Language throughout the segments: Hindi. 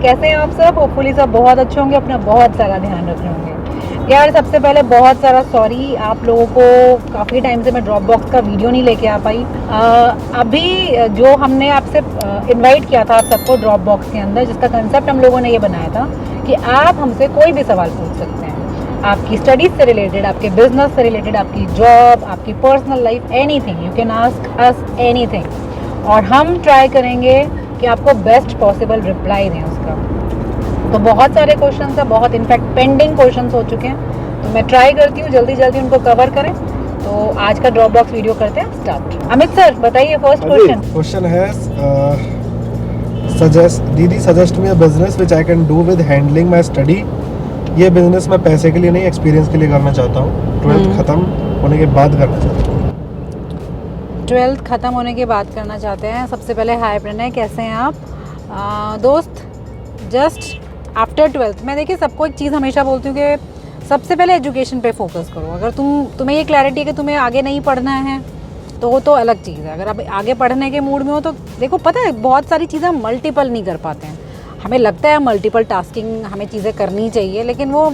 कैसे हैं आप सब? होपफुली सब बहुत अच्छे होंगे, अपना बहुत सारा ध्यान रख रहे होंगे। यार सबसे पहले बहुत सारा सॉरी आप लोगों को, काफ़ी टाइम से मैं ड्रॉप बॉक्स का वीडियो नहीं लेके आ पाई। अभी जो हमने आपसे इनवाइट किया था आप सबको ड्रॉप बॉक्स के अंदर, जिसका कंसेप्ट हम लोगों ने ये बनाया था कि आप हमसे कोई भी सवाल पूछ सकते हैं, आपकी स्टडीज़ से रिलेटेड, आपके बिजनेस से रिलेटेड, आपकी जॉब, आपकी personal life, anything you can ask us anything, और हम ट्राई करेंगे कि आपको बेस्ट पॉसिबल रिप्लाई दें उसका। तो बहुत सारे क्वेश्चंस हैं, बहुत इनफैक्ट पेंडिंग क्वेश्चंस हो चुके हैं, तो मैं ट्राई करती हूँ जल्दी जल्दी उनको कवर करें। तो आज का ड्रॉप बॉक्स वीडियो करते हैं स्टार्ट। अमित सर बताइए फर्स्ट क्वेश्चन है दीदी suggest me a business which I can do with handling my study. ये बिजनेस मैं पैसे के लिए नहीं, एक्सपीरियंस के लिए करना चाहता हूँ। 12th खत्म होने के बाद करना चाहता हूँ। 12th ख़त्म होने के बाद करना चाहते हैं। सबसे पहले हाय प्रणय, कैसे हैं आप? दोस्त जस्ट आफ्टर 12th मैं देखिए सबको एक चीज़ हमेशा बोलती हूँ कि सबसे पहले एजुकेशन पे फोकस करो। अगर तुम्हें ये क्लैरिटी है कि तुम्हें आगे नहीं पढ़ना है तो अलग चीज़ है। अगर आप आगे पढ़ने के मूड में हो तो देखो, पता है बहुत सारी चीज़ें हम मल्टीपल नहीं कर पाते हैं। हमें लगता है मल्टीपल टास्किंग हमें चीज़ें करनी चाहिए, लेकिन वो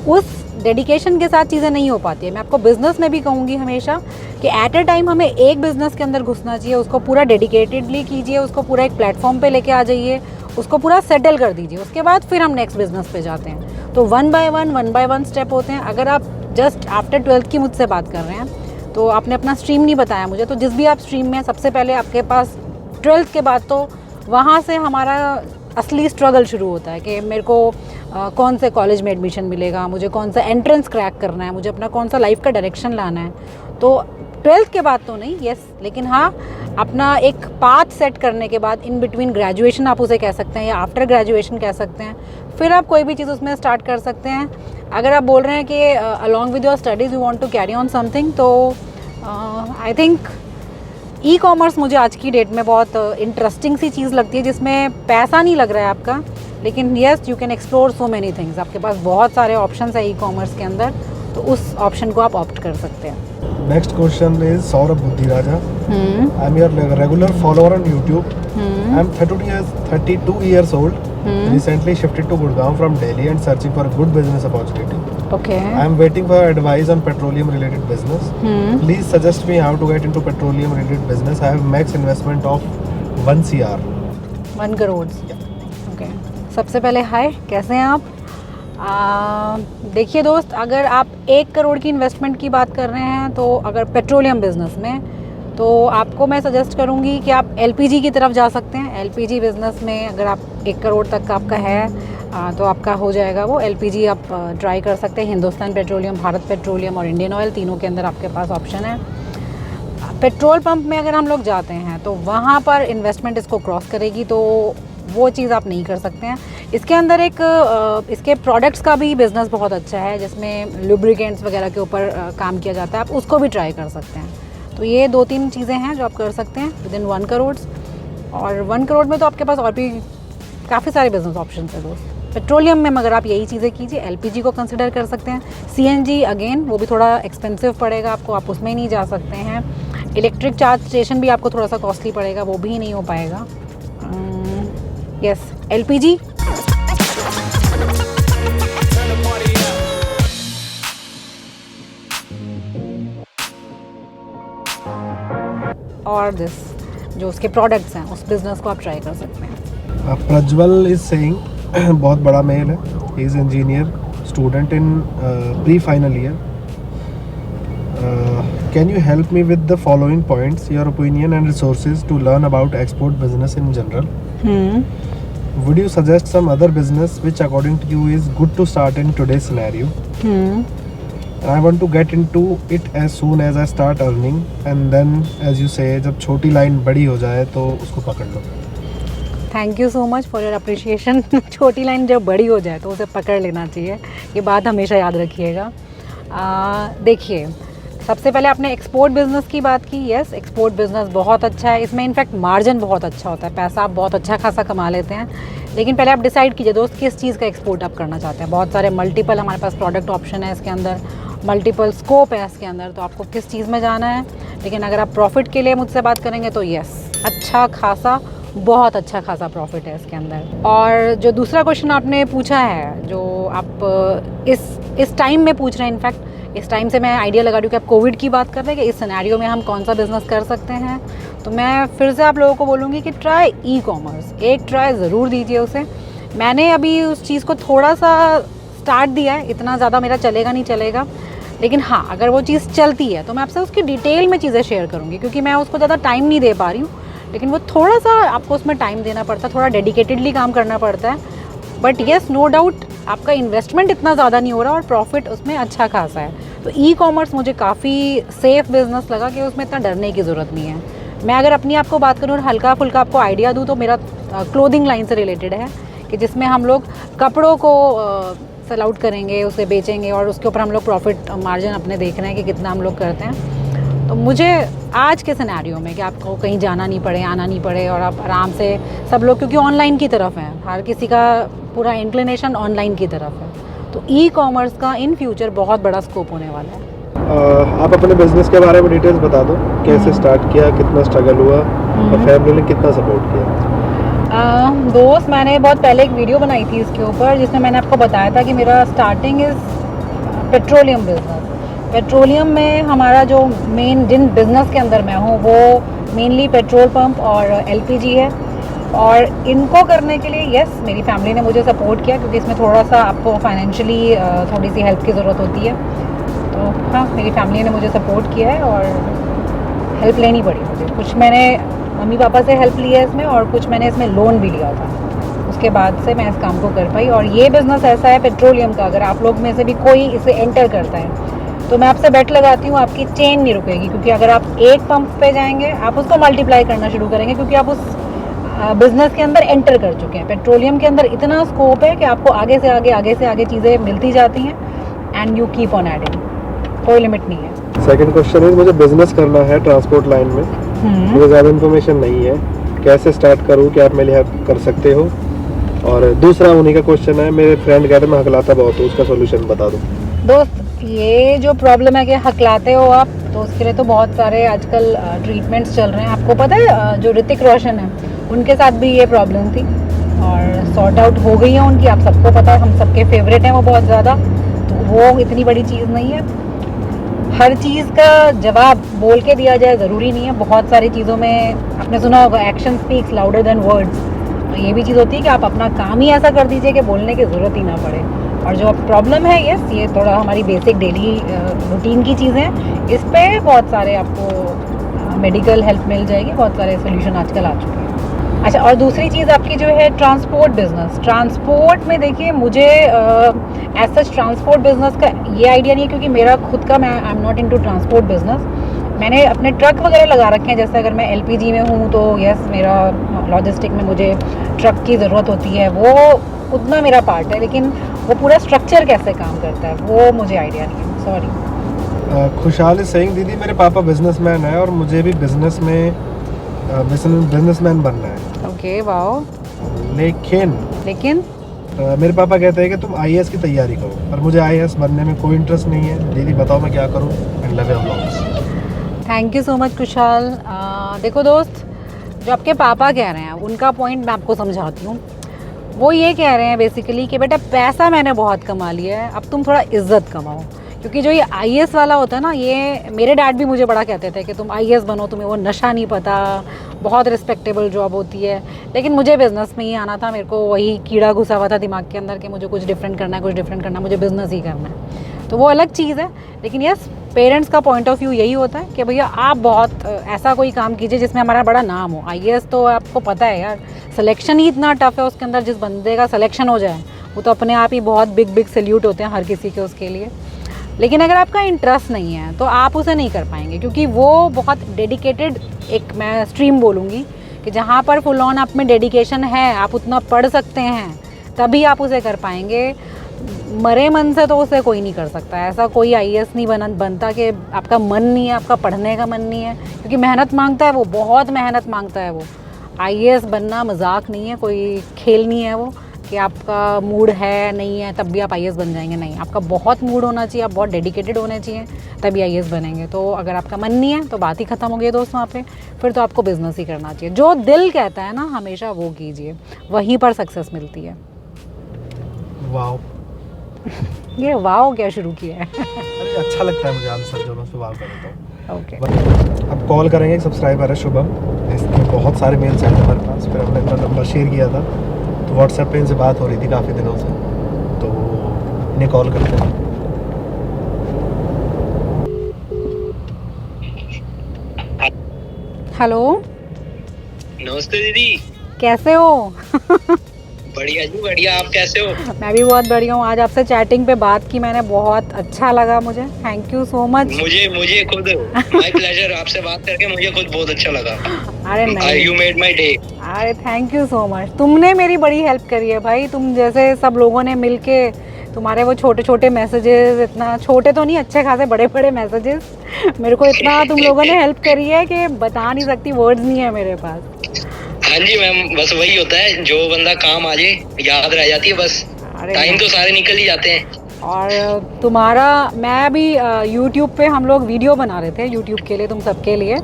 उस डेडिकेशन के साथ चीज़ें नहीं हो पाती है। मैं आपको बिज़नेस में भी कहूँगी हमेशा कि एट अ टाइम हमें एक बिज़नेस के अंदर घुसना चाहिए, उसको पूरा डेडिकेटेडली कीजिए, उसको पूरा एक प्लेटफॉर्म पे लेके आ जाइए, उसको पूरा सेटल कर दीजिए, उसके बाद फिर हम नेक्स्ट बिज़नेस पे जाते हैं। तो वन बाय वन स्टेप होते हैं। अगर आप जस्ट आफ्टर 12th की मुझसे बात कर रहे हैं तो आपने अपना स्ट्रीम नहीं बताया मुझे, तो जिस भी आप स्ट्रीम में सबसे पहले आपके पास 12th के बाद तो वहाँ से हमारा असली स्ट्रगल शुरू होता है कि मेरे को कौन से कॉलेज में एडमिशन मिलेगा, मुझे कौन सा एंट्रेंस क्रैक करना है, मुझे अपना कौन सा लाइफ का डायरेक्शन लाना है। तो 12th के बाद तो नहीं, यस, लेकिन हाँ अपना एक पाथ सेट करने के बाद इन बिटवीन ग्रेजुएशन आप उसे कह सकते हैं या आफ्टर ग्रेजुएशन कह सकते हैं, फिर आप कोई भी चीज़ उसमें स्टार्ट कर सकते हैं। अगर आप बोल रहे हैं कि along with your studies you want to carry on something, तो आई थिंक ई कॉमर्स मुझे आज की डेट में बहुत इंटरेस्टिंग सी चीज़ लगती है, जिसमें पैसा नहीं लग रहा है आपका, लेकिन yes you can explore so many things. आपके पास बहुत सारे ऑप्शंस है ई कॉमर्स के अंदर, तो उस ऑप्शन को आप ऑप्ट कर सकते हैं। Next question is Saurabh Buddhiraja. I am your regular follower on YouTube. I am 32 years old. Recently shifted to Gurgaon from Delhi and searching for a good business opportunity. Okay. I am waiting for advice on petroleum related business. Please suggest me how to get into petroleum related business. I have max investment of 1 CR. 1 crore. Okay, सबसे पहले हाय, कैसे हैं आप? देखिए दोस्त, अगर आप 1 करोड़ की इन्वेस्टमेंट की बात कर रहे हैं तो अगर पेट्रोलियम बिजनेस में, तो आपको मैं सजेस्ट करूंगी कि आप एलपीजी की तरफ जा सकते हैं। एलपीजी बिज़नेस में अगर आप 1 करोड़ तक का आपका है तो आपका हो जाएगा वो। एलपीजी आप ट्राई कर सकते हैं। हिंदुस्तान पेट्रोलियम, भारत पेट्रोलियम और इंडियन ऑयल, तीनों के अंदर आपके पास ऑप्शन है। पेट्रोल पंप में अगर हम लोग जाते हैं तो वहाँ पर इन्वेस्टमेंट इसको क्रॉस करेगी, तो वो चीज़ आप नहीं कर सकते हैं। इसके अंदर इसके प्रोडक्ट्स का भी बिज़नेस बहुत अच्छा है, जिसमें लुब्रिकेंट्स वगैरह के ऊपर काम किया जाता है, आप उसको भी ट्राई कर सकते हैं। तो ये 2-3 चीज़ें हैं जो आप कर सकते हैं विद इन 1 करोड़। और 1 करोड़ में तो आपके पास और भी काफ़ी सारे बिजनेस ऑप्शन है दोस्त। पेट्रोलियम में मगर आप यही चीज़ें कीजिए, एलपीजी को कंसिडर कर सकते हैं। सीएनजी अगेन वो भी थोड़ा एक्सपेंसिव पड़ेगा आपको, आप उसमें नहीं जा सकते हैं। इलेक्ट्रिक चार्ज स्टेशन भी आपको थोड़ा सा कॉस्टली पड़ेगा, वो भी नहीं हो पाएगा। Yes, LPG. और जो उसके प्रोडक्ट्स हैं उस बिज़नेस को आप ट्राई कर सकते हैं। प्रज्वल इज सेइंग, बहुत बड़ा मेल है, he is engineer student in pre final year. Can you help me with the following points, your opinion and resources to learn about export business in general? Would you suggest some other business which according to you is good to start in today's scenario? I want to get into it as soon as I start earning, and then as you say, जब छोटी लाइन बड़ी हो जाए तो उसको पकड़ लो। Thank you so much for your appreciation. छोटी लाइन जब बड़ी हो जाए तो उसे पकड़ लेना चाहिए, ये बात हमेशा याद रखिएगा। देखिए, सबसे पहले आपने एक्सपोर्ट बिज़नेस की बात की। यस, एक्सपोर्ट बिज़नेस बहुत अच्छा है, इसमें इनफैक्ट मार्जिन बहुत अच्छा होता है, पैसा आप बहुत अच्छा खासा कमा लेते हैं। लेकिन पहले आप डिसाइड कीजिए दोस्त, किस चीज़ का एक्सपोर्ट आप करना चाहते हैं। बहुत सारे मल्टीपल हमारे पास प्रोडक्ट ऑप्शन है इसके अंदर, मल्टीपल स्कोप है इसके अंदर, तो आपको किस चीज़ में जाना है। लेकिन अगर आप प्रॉफिट के लिए मुझसे बात करेंगे तो यस, अच्छा खासा बहुत अच्छा खासा प्रॉफिट है इसके अंदर। और जो दूसरा क्वेश्चन आपने पूछा है, जो आप इस टाइम में पूछ रहे हैं, इनफैक्ट इस टाइम से मैं आइडिया लगा रही हूँ कि आप कोविड की बात कर रहे हैं कि इस सिनेरियो में हम कौन सा बिज़नेस कर सकते हैं। तो मैं फिर से आप लोगों को बोलूँगी कि ट्राई ई कॉमर्स, एक ट्राई ज़रूर दीजिए उसे। मैंने अभी उस चीज़ को थोड़ा सा स्टार्ट दिया है, इतना ज़्यादा मेरा चलेगा नहीं चलेगा, लेकिन हाँ अगर वो चीज़ चलती है तो मैं आपसे उसकी डिटेल में चीज़ें शेयर करूँगी, क्योंकि मैं उसको ज़्यादा टाइम नहीं दे पा रही हूँ। लेकिन वो थोड़ा सा आपको उसमें टाइम देना पड़ता है, थोड़ा डेडिकेटेडली काम करना पड़ता है। बट येस, नो डाउट आपका इन्वेस्टमेंट इतना ज़्यादा नहीं हो रहा और प्रॉफिट उसमें अच्छा खासा है। तो ई कॉमर्स मुझे काफ़ी सेफ़ बिज़नेस लगा कि उसमें इतना डरने की ज़रूरत नहीं है। मैं अगर अपनी आपको बात करूँ और हल्का फुल्का आपको आइडिया दूँ तो मेरा क्लोथिंग लाइन से रिलेटेड है, कि जिसमें हम लोग कपड़ों को सेल आउट करेंगे, उसे बेचेंगे और उसके ऊपर हम लोग प्रॉफिट मार्जिन अपने देख रहे हैं कि कितना हम लोग करते हैं। तो मुझे आज के सिनेरियो में कि आपको कहीं जाना नहीं पड़े, आना नहीं पड़े और आप आराम से सब लोग, क्योंकि ऑनलाइन की तरफ हैं, हर किसी का पूरा इंक्लिनेशन ऑनलाइन की तरफ है, तो ई कॉमर्स का इन फ्यूचर बहुत बड़ा स्कोप होने वाला है। आप अपने बिजनेस के बारे में डिटेल्स बता दो, कैसे स्टार्ट किया, कितना स्ट्रगल हुआ और फैमिली ने कितना सपोर्ट किया। दोस्त, मैंने बहुत पहले एक वीडियो बनाई थी इसके ऊपर, जिसमें मैंने आपको बताया था कि मेरा starting is petroleum business. Petroleum में हमारा जो जिन बिज़नेस के अंदर मैं हूँ वो मेनली पेट्रोल पंप और एलपीजी है। और इनको करने के लिए यस, मेरी फैमिली ने मुझे सपोर्ट किया, क्योंकि इसमें थोड़ा सा आपको फाइनेंशियली थोड़ी सी हेल्प की ज़रूरत होती है। तो हाँ, मेरी फैमिली ने मुझे सपोर्ट किया है और हेल्प लेनी पड़ी मुझे। कुछ मैंने मम्मी पापा से हेल्प ली है इसमें, और कुछ मैंने इसमें लोन भी लिया था। उसके बाद से मैं इस काम को कर पाई। और ये बिज़नेस ऐसा है पेट्रोलियम का, अगर आप लोग में से भी कोई इसे एंटर करता है तो मैं आपसे बेट लगाती हूँ आपकी चेन नहीं रुकेगी, क्योंकि अगर आप एक पंप पे जाएंगे आप उसको मल्टीप्लाई करना शुरू करेंगे, क्योंकि आप उस बिज़नेस के अंदर एंटर कर चुके हैं। पेट्रोलियम के अंदर इतना स्कोप है कि आपको आगे से आगे चीज़ें मिलती जाती हैं, and you keep on adding, कोई लिमिट नहीं है। सेकंड क्वेश्चन है, मुझे बिजनेस करना है ट्रांसपोर्ट लाइन में, मुझे ज़्यादा इन्फॉर्मेशन नहीं है, कैसे स्टार्ट करूँ, क्या आप मेरी हेल्प कर सकते हो। और दूसरा उन्हीं का क्वेश्चन है, मेरे फ्रेंड कहते हैं मैं हकलाता बहुत हूँ, उसका सोल्यूशन बता दो। दोस्त, ये जो प्रॉब्लम है कि हकलाते हो आप, तो उसके लिए तो बहुत सारे आजकल ट्रीटमेंट्स चल रहे हैं। आपको पता है जो ऋतिक रोशन है उनके साथ भी ये प्रॉब्लम थी और सॉर्ट आउट हो गई है उनकी। आप सबको पता है, हम सबके फेवरेट हैं वो बहुत ज़्यादा, तो वो इतनी बड़ी चीज़ नहीं है। हर चीज़ का जवाब बोल के दिया जाए ज़रूरी नहीं है। बहुत सारी चीज़ों में आपने सुना होगा, action speaks louder than words. तो ये भी चीज़ होती है कि आप अपना काम ही ऐसा कर दीजिए कि बोलने की ज़रूरत ही ना पड़े। और जो प्रॉब्लम है, यस, ये थोड़ा हमारी बेसिक डेली रूटीन की चीज़ें हैं। इस पे बहुत सारे आपको मेडिकल हेल्प मिल जाएगी, बहुत सारे सोल्यूशन आजकल आ चुके हैं। अच्छा, और दूसरी चीज़ आपकी जो है ट्रांसपोर्ट बिज़नेस। ट्रांसपोर्ट में देखिए, मुझे एज सच ट्रांसपोर्ट बिज़नेस का ये आइडिया नहीं है, क्योंकि मेरा खुद का, मैं I am not into transport business. मैंने अपने ट्रक वगैरह लगा रखे हैं, जैसे अगर मैं एलपीजी में हूँ तो यस, मेरा लॉजिस्टिक में मुझे ट्रक की ज़रूरत होती है, वो उतना मेरा पार्ट है। लेकिन वो पूरा स्ट्रक्चर कैसे काम करता है वो मुझे आइडिया नहीं है, सॉरी। खुशहाल सिंह दीदी, मेरे पापा बिजनेसमैन है और मुझे भी बिजनेसमैन बनना है। Okay, wow. लेकिन मेरे पापा कहते हैं कि तुम आईएएस की तैयारी करो, और मुझे आईएएस बनने में कोई इंटरेस्ट नहीं है। दीदी बताओ मैं क्या करूँ। And love you vlogs. Thank you so much खुशहाल। देखो दोस्त, जो आपके पापा कह रहे हैं उनका पॉइंट मैं आपको समझाती हूँ। वो ये कह रहे हैं बेसिकली कि बेटा पैसा मैंने बहुत कमा लिया है, अब तुम थोड़ा इज्जत कमाओ। क्योंकि जो ये आईएएस वाला होता है ना, ये मेरे डैड भी मुझे बड़ा कहते थे कि तुम आईएएस बनो, तुम्हें वो नशा नहीं पता, बहुत रिस्पेक्टेबल जॉब होती है। लेकिन मुझे बिज़नेस में ही आना था, मेरे को वही कीड़ा घुसा हुआ था दिमाग के अंदर कि मुझे कुछ डिफरेंट करना है, मुझे बिज़नेस ही करना है। तो वो अलग चीज़ है। लेकिन यस, पेरेंट्स का पॉइंट ऑफ व्यू यही होता है कि भैया आप बहुत ऐसा कोई काम कीजिए जिसमें हमारा बड़ा नाम हो। आईएएस तो आपको पता है यार, सिलेक्शन ही इतना टफ है उसके अंदर। जिस बंदे का सिलेक्शन हो जाए वो तो अपने आप ही बहुत बिग सैल्यूट होते हैं हर किसी के उसके लिए। लेकिन अगर आपका इंटरेस्ट नहीं है तो आप उसे नहीं कर पाएंगे, क्योंकि वो बहुत डेडिकेटेड, एक मैं स्ट्रीम बोलूँगी कि जहाँ पर फुल ऑन आप में डेडिकेशन है, आप उतना पढ़ सकते हैं, तभी आप उसे कर पाएंगे। मरे मन से तो उसे कोई नहीं कर सकता। ऐसा कोई आईएएस नहीं बनता कि आपका मन नहीं है, आपका पढ़ने का मन नहीं है, क्योंकि मेहनत मांगता है वो, बहुत मेहनत मांगता है वो। आईएएस बनना मजाक नहीं है, कोई खेल नहीं है वो। कि आपका मूड है नहीं है तब भी आप IAS बन जाएंगे, नहीं, आपका बहुत मूड होना चाहिए, आप बहुत डेडिकेटेड होने चाहिए तभी IAS बनेंगे। तो अगर आपका मन नहीं है तो बात ही ख़त्म हो गई दोस्त वहाँ पे, फिर तो आपको बिज़नेस ही करना चाहिए। जो दिल कहता है ना हमेशा वो कीजिए, वहीं पर सक्सेस मिलती है। वाओ। ये वाओ क्या शुरू किया है? अरे अच्छा लगता है मुझे आंसर जो मैं उसमें वाओ कर देता हूँ। ओके, अब कॉल करेंगे, एक सब्सक्राइबर है शुभम, इसके बहुत सारे मेल्स आए थे हमारे पास, फिर हमने अपना नंबर शेयर किया था, तो व्हाट्सएप पे इनसे बात हो रही थी काफ़ी दिनों से, तो इन्हें कॉल करते हैं। हेलो, नमस्ते दीदी। कैसे हो? बढ़िया जी बढ़िया, आप कैसे हो? मैं भी बहुत बढ़िया हूँ। आज आपसे चैटिंग पे बात की मैंने, बहुत अच्छा लगा मुझे, थैंक यू सो मच। मुझे खुद माय प्लेजर, आपसे बात करके मुझे खुद बहुत अच्छा लगा। अरे नहीं, यू मेड माय डे। अरे थैंक यू सो मच, तुमने मेरी बड़ी हेल्प करी है भाई। तुम जैसे सब लोगों ने मिलके, तुम्हारे वो छोटे छोटे मैसेजेस, इतना छोटे तो नहीं, अच्छे खासे बड़े बड़े मैसेजेस, मेरे को इतना तुम लोगों ने हेल्प करी है कि बता नहीं सकती, वर्ड्स नहीं है मेरे पास। हाँ जी मैम, बस वही होता है, जो बंदा काम आ जाए याद रह जाती है बस। टाइम तो सारे निकल ही जाते हैं। और तुम्हारा, मैं अभी YouTube पे हम लोग वीडियो बना रहे थे YouTube के लिए, तुम सबके लिए,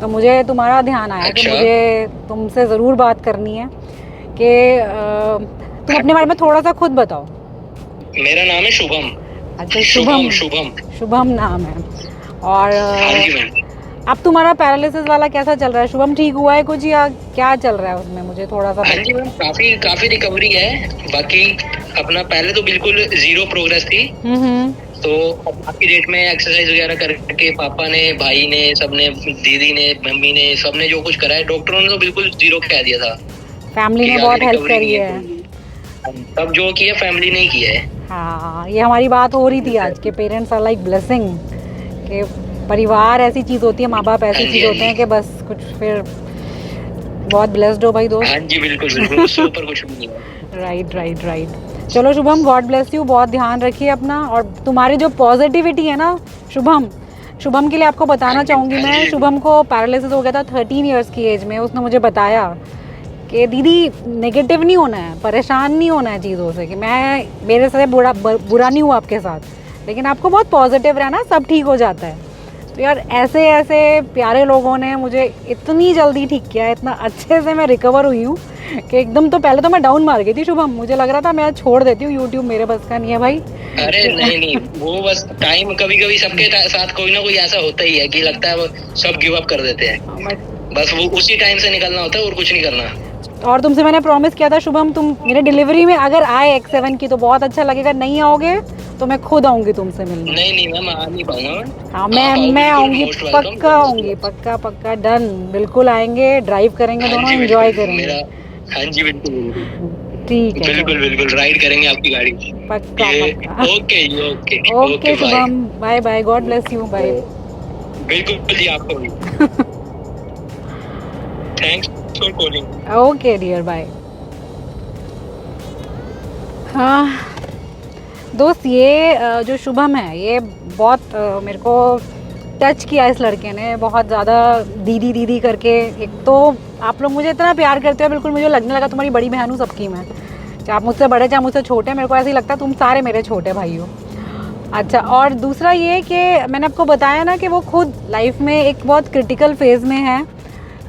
तो मुझे तुम्हारा ध्यान आया कि मुझे तुमसे ज़रूर बात करनी है कि तुम अपने बारे में थोड़ा सा खुद बताओ। मेरा नाम है शुभम। अच्छा, शुभम नाम है। और हाँ जी मैम। अब तुम्हारा पैरालिसिस वाला कैसा चल रहा है शुभम? ठीक हुआ है कुछ या क्या चल रहा है उसमें, मुझे थोड़ा सा हाँ जी मैम, काफी रिकवरी है। बाकी अपना पहले तो बिल्कुल जीरो प्रोग्रेस थी, तो आज की डेट में एक्सरसाइज वगैरह करके पापा ने, भाई ने, सबने, दीदी ने, मम्मी ने, सबने जो कुछ करा है, डॉक्टरों ने तो बिल्कुल जीरो कह दिया था। फैमिली ने बहुत हेल्प करी है। सब जो किया फैमिली ने ही किया है। हाँ, ये हमारी बात हो रही थी आज के पेरेंट्स आर लाइक ब्लेसिंग, कि परिवार ऐसी चीज़ होती है, माँ बाप ऐसी चीज़ होते हैं कि बस कुछ, फिर बहुत ब्लेस्ड हो भाई दोस्त। हाँ जी बिल्कुल, उससे ऊपर कुछ नहीं है। राइट। चलो शुभम, गॉड ब्लेस यू, बहुत ध्यान रखिए अपना। और तुम्हारी जो पॉजिटिविटी है ना शुभम के लिए आपको बताना चाहूँगी मैं, शुभम को पैरालिसिस हो गया था 13 इयर्स की एज में। उसने मुझे बताया कि दीदी नेगेटिव नहीं होना है, परेशान नहीं होना है चीज़ों से, कि मेरे से बुरा नहीं हुआ आपके साथ, लेकिन आपको बहुत पॉजिटिव रहना, सब ठीक हो जाता है। तो यार ऐसे प्यारे लोगों ने मुझे इतनी जल्दी ठीक किया है, इतना अच्छे से मैं रिकवर हुई हूँ कि एकदम, तो पहले तो मैं डाउन मार गई थी शुभम, मुझे लग रहा था मैं छोड़ देती हूँ YouTube, मेरे बस का नहीं है भाई। अरे नहीं, वो बस टाइम, कभी सबके साथ कोई ना कोई ऐसा होता ही है कि लगता है वो सब गिव अप कर देते हैं, बस वो उसी टाइम से निकलना होता है और कुछ नहीं करना। और तुमसे मैंने प्रॉमिस किया था शुभम, तुम मेरे डिलीवरी में अगर आए X7 की तो बहुत अच्छा लगेगा, नहीं आओगे तो मैं खुद आऊंगी तुमसे मिलने। नहीं मैम, आ नहीं पाऊंगा। हाँ, मैं आऊंगी, पक्का आऊंगी, पक्का डन, बिल्कुल आएंगे, ड्राइव करेंगे दोनों, एंजॉय करेंगे। हाँ जी बिल्कुल, ठीक है, बिल्कुल राइड करेंगे आपकी गाड़ी, पक्का। Okay Shubham, bye bye, god bless you, bye. बिल्कुल जी, आपको भी। Thanks for calling. Okay dear, bye. हाँ दोस्त, ये जो शुभम है, ये बहुत मेरे को टच किया इस लड़के ने, बहुत ज़्यादा दीदी करके। एक तो आप लोग मुझे इतना प्यार करते हो, बिल्कुल मुझे लगने लगा तुम्हारी बड़ी बहन हूँ सबकी मैं, चाहे आप मुझसे बड़े चाहे मुझसे छोटे, मेरे को ऐसे ही लगता है तुम सारे मेरे छोटे भाई हो। अच्छा, और दूसरा ये कि मैंने आपको बताया ना कि वो खुद लाइफ में एक बहुत क्रिटिकल फेज़ में है,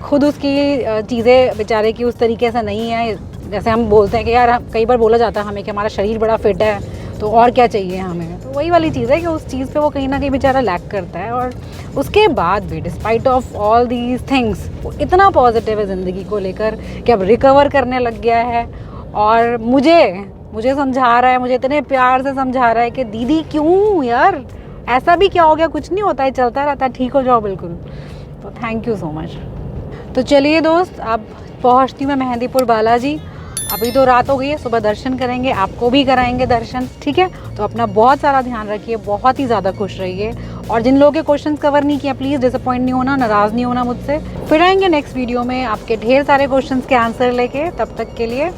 खुद उसकी चीज़ें बेचारे की उस तरीके से नहीं है जैसे हम बोलते हैं कि यार, कई बार बोला जाता है हमें कि हमारा शरीर बड़ा फिट है तो और क्या चाहिए हमें, तो वही वाली चीज़ है कि उस चीज़ पे वो कहीं ना कहीं बेचारा लैक करता है। और उसके बाद भी despite of all these things वो इतना पॉजिटिव है ज़िंदगी को लेकर कि अब रिकवर करने लग गया है, और मुझे समझा रहा है, मुझे इतने प्यार से समझा रहा है कि दीदी क्यों यार, ऐसा भी क्या हो गया, कुछ नहीं होता है, चलता रहता है, ठीक हो जाओ बिल्कुल। तो थैंक यू सो मच। तो चलिए दोस्त, अब पहुँचती हूँ मैं मेहंदीपुर बालाजी। अभी तो रात हो गई है, सुबह दर्शन करेंगे, आपको भी कराएंगे दर्शन, ठीक है? तो अपना बहुत सारा ध्यान रखिए, बहुत ही ज़्यादा खुश रहिए, और जिन लोगों के क्वेश्चंस कवर नहीं किया प्लीज़ डिसअपॉइंट नहीं होना, नाराज़ नहीं होना मुझसे। फिर आएंगे नेक्स्ट वीडियो में आपके ढेर सारे क्वेश्चंस के आंसर लेके, तब तक के लिए